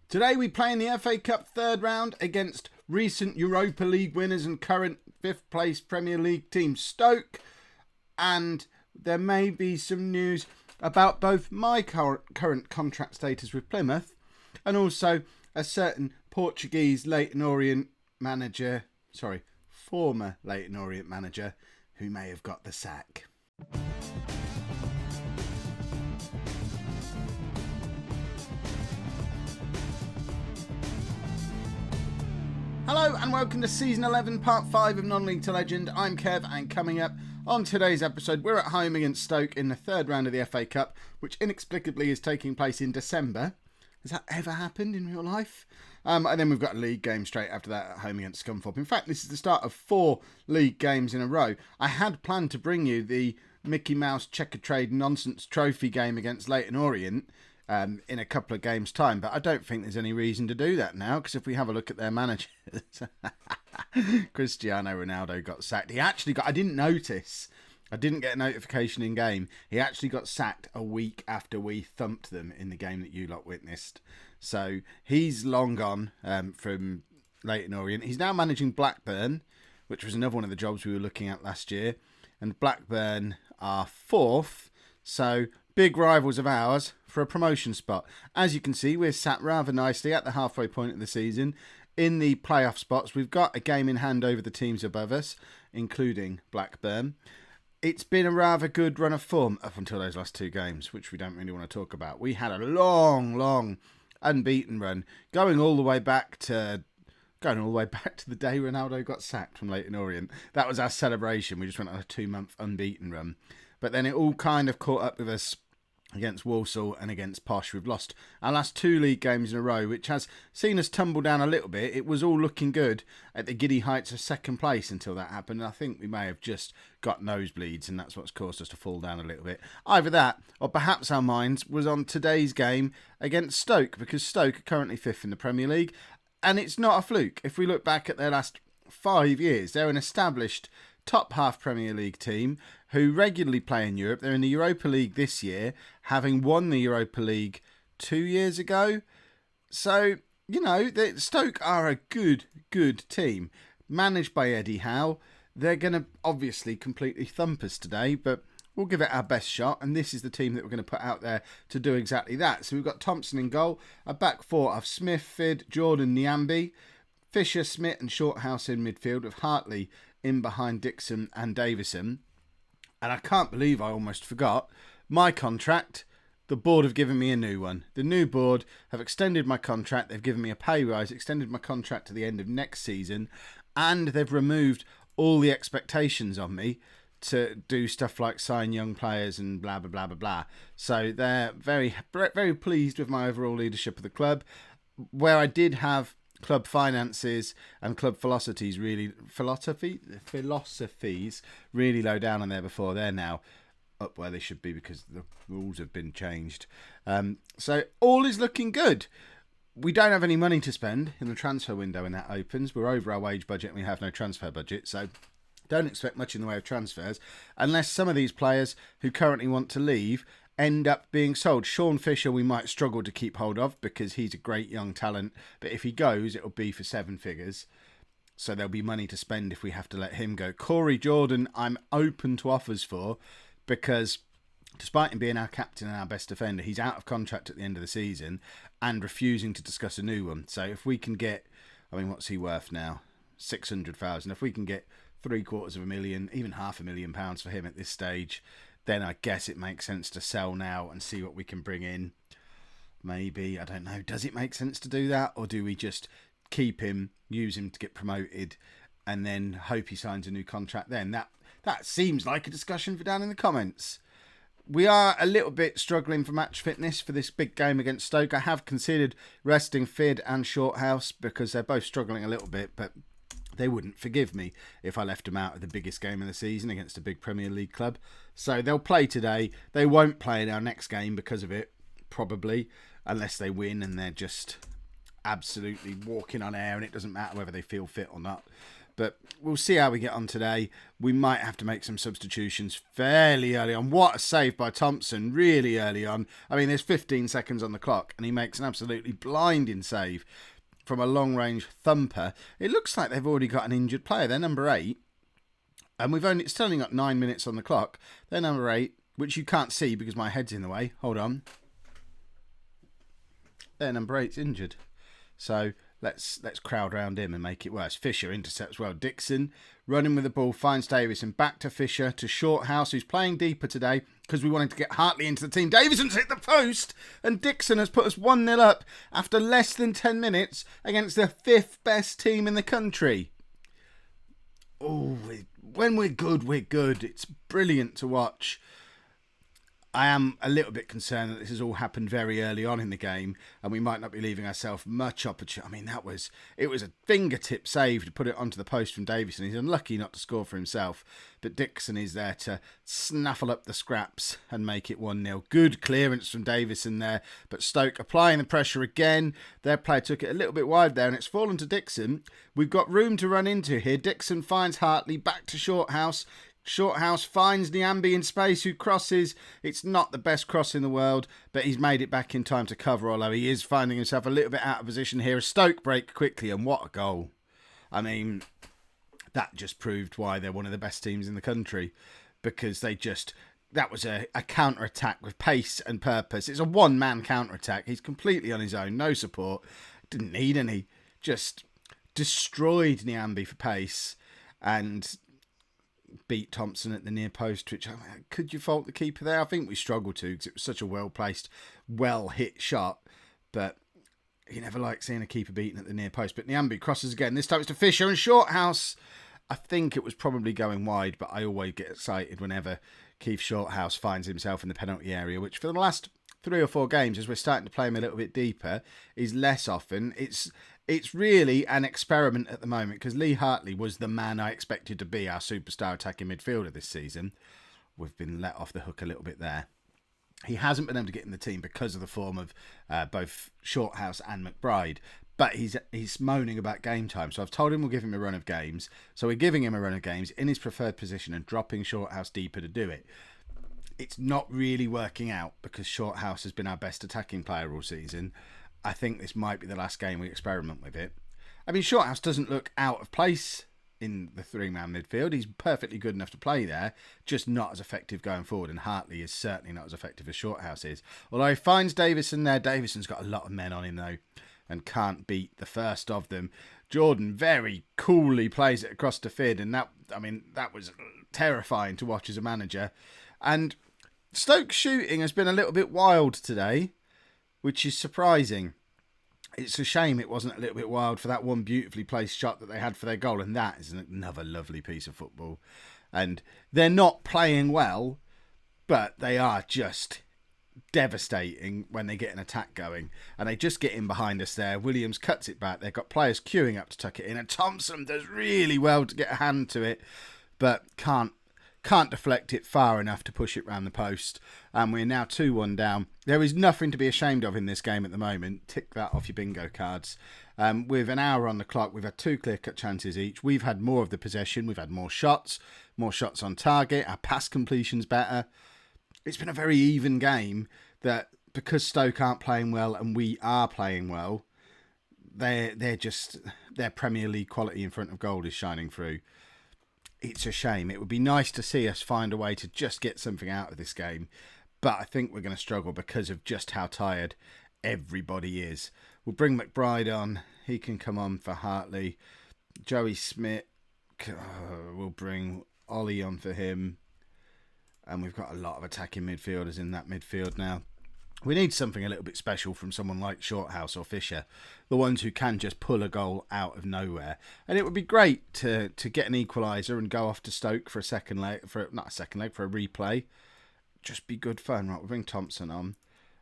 Today we play in the FA Cup third round against recent Europa League winners and current 5th place Premier League team Stoke. And there may be some news about both my current contract status with Plymouth and also a certain Portuguese former Leyton Orient manager who may have got the sack. Hello and welcome to Season 11, Part 5 of Non-League to Legend. I'm Kev, and coming up on today's episode, we're at home against Stoke in the third round of the FA Cup, which inexplicably is taking place in December. Has that ever happened in real life? And then we've got a league game straight after that at home against Scunthorpe. In fact, this is the start of 4 league games in a row. I had planned to bring you the Mickey Mouse Checker Trade Nonsense Trophy game against Leyton Orient in a couple of games' time, but I don't think there's any reason to do that now, because if we have a look at their managers, Cristiano Ronaldo got sacked. I didn't notice. I didn't get a notification in game. He actually got sacked a week after we thumped them in the game that you lot witnessed. So he's long gone from Leyton Orient. He's now managing Blackburn, which was another one of the jobs we were looking at last year. And Blackburn are 4th, so big rivals of ours for a promotion spot. As you can see, we're sat rather nicely at the halfway point of the season in the playoff spots. We've got a game in hand over the teams above us, including Blackburn. It's been a rather good run of form up until those last 2 games, which we don't really want to talk about. We had a long unbeaten run, going all the way back to the day Ronaldo got sacked from Leyton Orient. That was our celebration. We just went on a 2-month unbeaten run. But then it all kind of caught up with us against Walsall and against Posh. We've lost our last 2 league games in a row, which has seen us tumble down a little bit. It was all looking good at the giddy heights of 2nd place until that happened. I think we may have just got nosebleeds, and that's what's caused us to fall down a little bit. Either that, or perhaps our minds was on today's game against Stoke, because Stoke are currently 5th in the Premier League, and it's not a fluke. If we look back at their last 5 years, they're an established top half Premier League team who regularly play in Europe. They're in the Europa League this year, having won the Europa League 2 years ago. So, Stoke are a good team, managed by Eddie Howe. They're going to obviously completely thump us today, but we'll give it our best shot, and this is the team that we're going to put out there to do exactly that. So we've got Thompson in goal, a back 4 of Smith, Fid, Jordan, Nyambi, Fisher, Smith and Shorthouse in midfield, with Hartley in behind Dixon and Davison. And I can't believe I almost forgot my contract. The board have given me a new one. The new board have extended my contract. They've given me a pay rise, extended my contract to the end of next season, and they've removed all the expectations on me to do stuff like sign young players and blah, blah, blah, blah, blah. So they're very, very pleased with my overall leadership of the club. Where I did have club finances and club philosophies really low down on there before, they're now up where they should be because the rules have been changed. So all is looking good. We don't have any money to spend in the transfer window when that opens. We're over our wage budget and we have no transfer budget, so don't expect much in the way of transfers unless some of these players who currently want to leave end up being sold. Sean Fisher we might struggle to keep hold of because he's a great young talent, but if he goes it'll be for 7 figures, so there'll be money to spend if we have to let him go. Corey Jordan I'm open to offers for, because despite him being our captain and our best defender, he's out of contract at the end of the season and refusing to discuss a new one. So if we can get, what's he worth now? 600,000. If we can get £750,000, even £500,000 for him at this stage, then I guess it makes sense to sell now and see what we can bring in. Maybe, I don't know. Does it make sense to do that? Or do we just keep him, use him to get promoted, and then hope he signs a new contract then? That seems like a discussion for down in the comments. We are a little bit struggling for match fitness for this big game against Stoke. I have considered resting Fid and Shorthouse because they're both struggling a little bit, but they wouldn't forgive me if I left them out of the biggest game of the season against a big Premier League club. So they'll play today. They won't play in our next game because of it, probably, unless they win and they're just absolutely walking on air and it doesn't matter whether they feel fit or not. But we'll see how we get on today. We might have to make some substitutions fairly early on. What a save by Thompson, really early on. I mean, there's 15 seconds on the clock, and he makes an absolutely blinding save from a long-range thumper. It looks like they've already got an injured player. They're number 8. And it's only got 9 minutes on the clock. They're number 8, which you can't see because my head's in the way. Hold on. Their number 8's injured. So let's crowd round him and make it worse. Fisher intercepts well. Dixon running with the ball, finds Davison. Back to Fisher, to Shorthouse, who's playing deeper today because we wanted to get Hartley into the team. Davison's hit the post, and Dixon has put us 1-0 up after less than 10 minutes against the 5th best team in the country. Oh, when we're good, we're good. It's brilliant to watch. I am a little bit concerned that this has all happened very early on in the game, and we might not be leaving ourselves much opportunity. I mean, it was a fingertip save to put it onto the post from Davison. He's unlucky not to score for himself, but Dixon is there to snaffle up the scraps and make it 1-0. Good clearance from Davison there, but Stoke applying the pressure again. Their player took it a little bit wide there, and it's fallen to Dixon. We've got room to run into here. Dixon finds Hartley, back to Shorthouse. Shorthouse finds Nyambi in space, who crosses. It's not the best cross in the world, but he's made it back in time to cover, although he is finding himself a little bit out of position here. A Stoke break quickly, and what a goal. I mean, that just proved why they're one of the best teams in the country, because that was a counter-attack with pace and purpose. It's a one-man counter-attack. He's completely on his own, no support. Didn't need any. Just destroyed Nyambi for pace, and beat Thompson at the near post, which, could you fault the keeper there? I think we struggled to, because it was such a well-placed, well-hit shot, but you never like seeing a keeper beaten at the near post. But Nyambi crosses again. This time it's to Fisher, and Shorthouse, I think it was probably going wide, but I always get excited whenever Keith Shorthouse finds himself in the penalty area, which for the last 3 or 4 games, as we're starting to play him a little bit deeper, is less often. It's really an experiment at the moment, because Lee Hartley was the man I expected to be our superstar attacking midfielder this season. We've been let off the hook a little bit there. He hasn't been able to get in the team because of the form of both Shorthouse and McBride, but he's moaning about game time. So I've told him we'll give him a run of games. So we're giving him a run of games in his preferred position and dropping Shorthouse deeper to do it. It's not really working out because Shorthouse has been our best attacking player all season. I think this might be the last game we experiment with it. I mean, Shorthouse doesn't look out of place in the 3-man midfield. He's perfectly good enough to play there, just not as effective going forward. And Hartley is certainly not as effective as Shorthouse is. Although he finds Davison there. Davison's got a lot of men on him, though, and can't beat the first of them. Jordan very coolly plays it across to Fid, and that was terrifying to watch as a manager. And Stoke's shooting has been a little bit wild today, which is surprising. It's a shame it wasn't a little bit wild for that one beautifully placed shot that they had for their goal, and that is another lovely piece of football. And they're not playing well, but they are just devastating when they get an attack going, and they just get in behind us there. Williams cuts it back. They've got players queuing up to tuck it in, and Thompson does really well to get a hand to it, but can't deflect it far enough to push it round the post. And we're now 2-1 down. There is nothing to be ashamed of in this game at the moment. Tick that off your bingo cards. With an hour on the clock, we've had 2 clear-cut chances each. We've had more of the possession. We've had more shots on target. Our pass completion's better. It's been a very even game that, because Stoke aren't playing well and we are playing well, their Premier League quality in front of goal is shining through. It's a shame. It would be nice to see us find a way to just get something out of this game, but I think we're going to struggle because of just how tired everybody is. We'll bring McBride on. He can come on for Hartley. Joey Smith, we'll bring Ollie on for him. And we've got a lot of attacking midfielders in that midfield now. We need something a little bit special from someone like Shorthouse or Fisher, the ones who can just pull a goal out of nowhere. And it would be great to get an equaliser and go off to Stoke for a replay. Just be good fun. Right, we'll bring Thompson on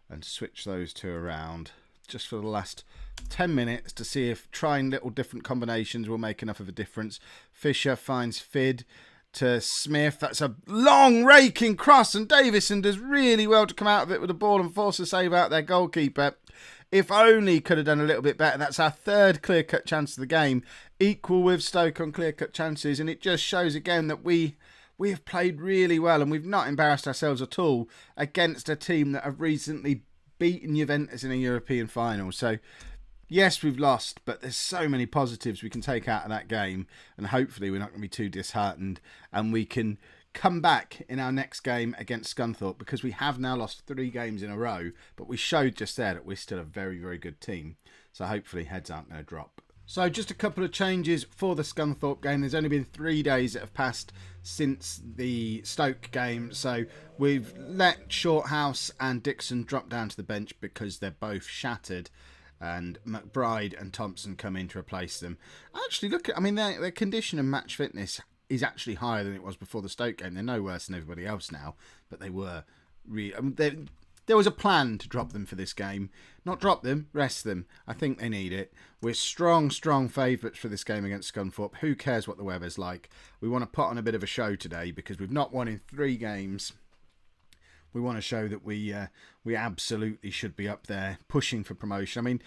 and switch those 2 around just for the last 10 minutes to see if trying little different combinations will make enough of a difference. Fisher finds Fid to Smith. That's a long raking cross, and Davison does really well to come out of it with the ball and force a save out their goalkeeper. If only could have done a little bit better. That's our third clear-cut chance of the game, equal with Stoke on clear-cut chances, and it just shows again that we have played really well and we've not embarrassed ourselves at all against a team that have recently beaten Juventus in a European final. So, yes, we've lost, but there's so many positives we can take out of that game, and hopefully we're not going to be too disheartened and we can come back in our next game against Scunthorpe, because we have now lost 3 games in a row, but we showed just there that we're still a very, very good team. So hopefully heads aren't going to drop. So just a couple of changes for the Scunthorpe game. There's only been 3 days that have passed since the Stoke game. So we've let Shorthouse and Dixon drop down to the bench because they're both shattered, and McBride and Thompson come in to replace them. Actually, look at, their condition and match fitness is actually higher than it was before the Stoke game. They're no worse than everybody else now, but they were really... there was a plan to drop them for this game. Not drop them, rest them. I think they need it. We're strong favourites for this game against Scunthorpe. Who cares what the weather's like? We want to put on a bit of a show today because we've not won in 3 games. We want to show that we absolutely should be up there pushing for promotion.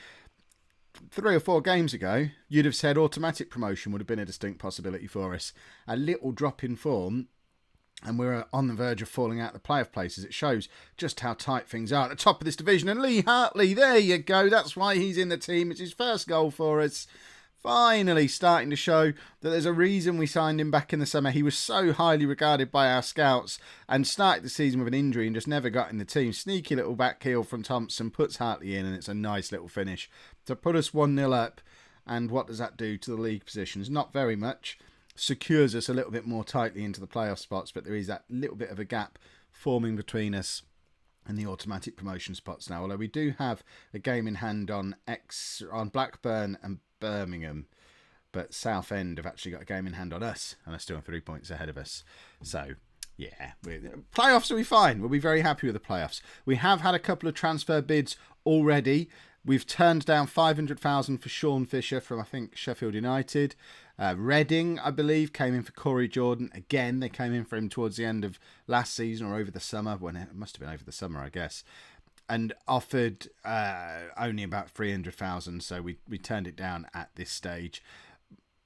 3 or 4 games ago, you'd have said automatic promotion would have been a distinct possibility for us. A little drop in form, and we're on the verge of falling out the playoff places. It shows just how tight things are at the top of this division. And Lee Hartley, there you go. That's why he's in the team. It's his first goal for us. Finally starting to show that there's a reason we signed him back in the summer. He was so highly regarded by our scouts and started the season with an injury and just never got in the team. Sneaky little back heel from Thompson, puts Hartley in, and it's a nice little finish to put us 1-0 up. And what does that do to the league positions? Not very much. Secures us a little bit more tightly into the playoff spots, but there is that little bit of a gap forming between us and the automatic promotion spots now. Although we do have a game in hand on Blackburn and Birmingham, but Southend have actually got a game in hand on us and are still 3 points ahead of us. So yeah, playoffs will be fine. We'll be very happy with the playoffs. We have had a couple of transfer bids already. We've turned down 500,000 for Sean Fisher from, I think, Sheffield United. Reading, I believe, came in for Corey Jordan. Again, they came in for him towards the end of last season or over the summer. When it must have been over the summer, I guess. And offered only about 300,000, so we turned it down at this stage.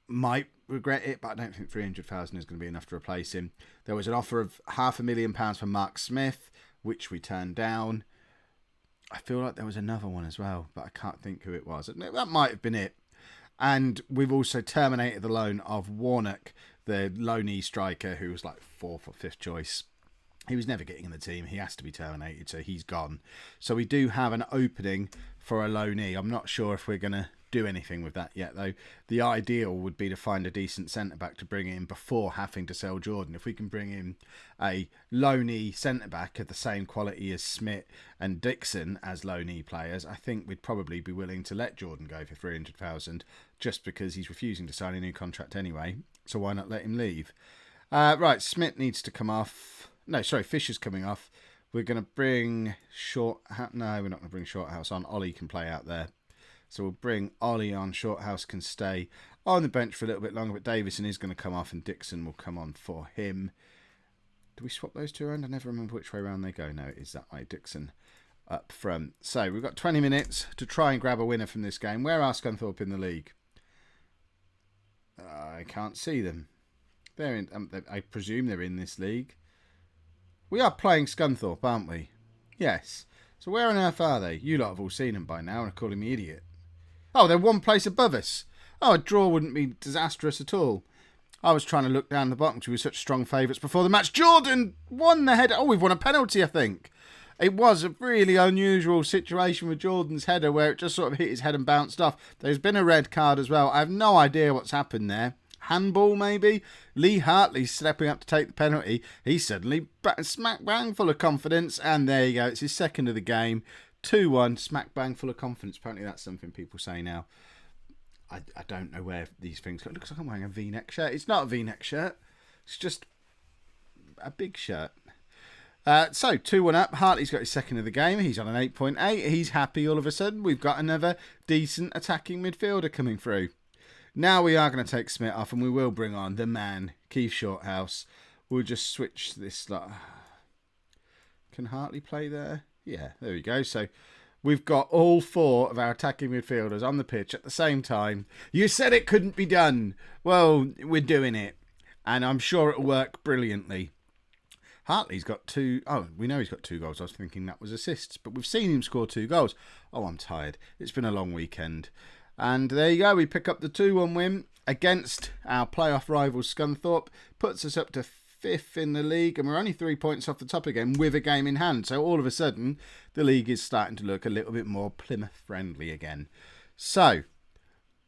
Might regret it, but I don't think 300,000 is going to be enough to replace him. There was an offer of £500,000 for Mark Smith, which we turned down. I feel like there was another one as well, but I can't think who it was. That might have been it. And we've also terminated the loan of Warnock, the loanee striker, who was like 4th or 5th choice. He was never getting in the team. He has to be terminated, so he's gone. So we do have an opening for a loanee. I'm not sure if we're going to do anything with that yet, though. The ideal would be to find a decent centre-back to bring in before having to sell Jordan. If we can bring in a loanee centre-back of the same quality as Smith and Dixon as loanee players, I think we'd probably be willing to let Jordan go for 300,000 just because he's refusing to sign a new contract anyway. So why not let him leave? Right, Smith needs to come off. No, sorry, Fisher's coming off. We're going to bring Shorthouse. No, we're not going to bring Shorthouse on. Ollie can play out there. So we'll bring Ollie on. Shorthouse can stay on the bench for a little bit longer, but Davison is going to come off and Dixon will come on for him. Do we swap those two around? I never remember which way around they go. No, it is that way. Dixon up front. So we've got 20 minutes to try and grab a winner from this game. Where are Scunthorpe in the league? I can't see them. They're in. I presume they're in this league. We are playing Scunthorpe, aren't we? Yes. So where on earth are they? You lot have all seen them by now and are calling me idiot. Oh, they're one place above us. Oh, a draw wouldn't be disastrous at all. I was trying to look down the bottom because we were such strong favourites before the match. Jordan won the header. Oh, we've won a penalty, I think. It was a really unusual situation with Jordan's header where it just sort of hit his head and bounced off. There's been a red card as well. I have no idea what's happened there. Handball, maybe? Lee Hartley stepping up to take the penalty. He's suddenly smack bang full of confidence. And there you go. It's his second of the game. 2-1. Smack bang full of confidence. Apparently that's something people say now. I don't know where these things go. It looks like I'm wearing a V-neck shirt. It's not a V-neck shirt. It's just a big shirt. So 2-1 up. Hartley's got his second of the game. He's on an 8.8. He's happy all of a sudden. We've got another decent attacking midfielder coming through. Now we are going to take Smith off and we will bring on the man, Keith Shorthouse. We'll just switch this. Can Hartley play there? Yeah, there we go. So we've got all 4 of our attacking midfielders on the pitch at the same time. You said it couldn't be done. Well, we're doing it. And I'm sure it'll work brilliantly. Hartley's got 2. Oh, we know he's got 2 goals. I was thinking that was assists, but we've seen him score 2 goals. Oh, I'm tired. It's been a long weekend. And there you go. We pick up the 2-1 win against our playoff rival Scunthorpe. Puts us up to 5th in the league, and we're only 3 points off the top again with a game in hand. So all of a sudden, the league is starting to look a little bit more Plymouth friendly again. So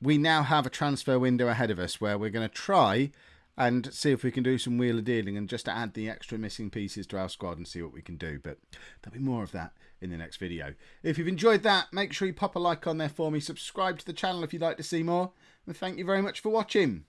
we now have a transfer window ahead of us where we're going to try and see if we can do some wheeler dealing and just add the extra missing pieces to our squad and see what we can do. But there'll be more of that in the next video. If you've enjoyed that, make sure you pop a like on there for me. Subscribe to the channel if you'd like to see more. And thank you very much for watching.